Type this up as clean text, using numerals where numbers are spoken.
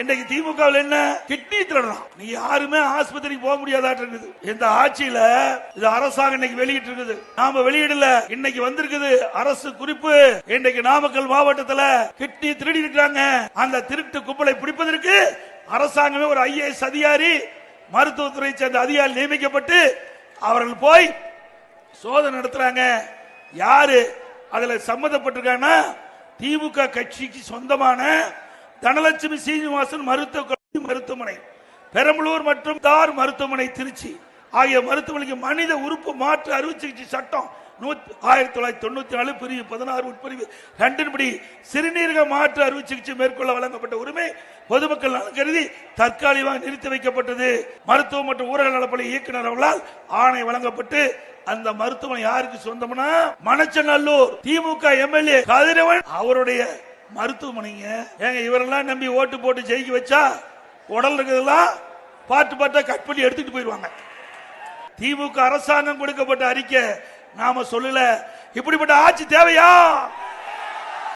இன்னைக்கு திமுகவில் என்ன கிட்னி திருடுறான். நீ யாருமே ஆஸ்பத்திரிக்கு போக முடியாதாட்டு இருக்குது. இந்த ஆட்சியில இது அரசாங்கம் இன்னைக்கு வெளியிட்டு இருக்குது, நாம வெளியிடல. இன்னைக்கு வந்திருக்குது அரசு குறிப்பு. இன்னைக்கு நாமக்கல் மாவட்டத்தில் கிட்னி திருடி இருக்கிறாங்க. அந்த திருட்டு கும்பலை பிடிப்பதற்கு அரசாங்கமே ஒரு IAS அதிகாரி, மருத்துவத்துறை சேர்ந்த அதிகாரி நியமிக்கப்பட்டு அவர்கள் போய் சோதனை நடத்துறாங்க. யாரு அதுல சம்பந்தப்பட்டிருக்காங்கன்னா திமுக கட்சிக்கு சொந்தமான தனலட்சுமி சீனிவாசன் மருத்துவமனை, பெரம்பலூர் மற்றும் தார் மருத்துவமனை திருச்சி ஆகிய மருத்துவமனைக்கு மனித உறுப்பு மாற்று அறுவை சிகிச்சை சட்டம் 1994 பிரிவு 16 உட்பிரிவு 2 படி சிறுநீரக மாற்று அறுவை சிகிச்சை மேற்கொள்ள வழங்கப்பட்ட உரிமை பொதுமக்கள் நலன் கருதி தற்காலிகமாக நிறுத்தி வைக்கப்பட்டது. மருத்துவ மற்றும் ஊரக நலப்பணி இயக்குநர் அவர்களால் ஆணை வழங்கப்பட்டு அந்த மருத்துவமனை யாருக்கு சொந்தம்னா மணச்சநல்லூர் திமுக MLA கதிரவன் அவருடைய மருத்துவமனைங்க. ஏங்க இவரெல்லாம் நம்பி ஓட்டு போட்டு ஜெயிக்க வச்சா உடல் இருக்கிறதெல்லாம் பாட்டு பாட்டா கட் பண்ணி எடுத்துட்டு போயிருவாங்க. திமுக அரசாங்கம் கொடுக்கப்பட்ட அறிக்கை நாம சொல்லல. இப்படிப்பட்ட ஆட்சி தேவையா?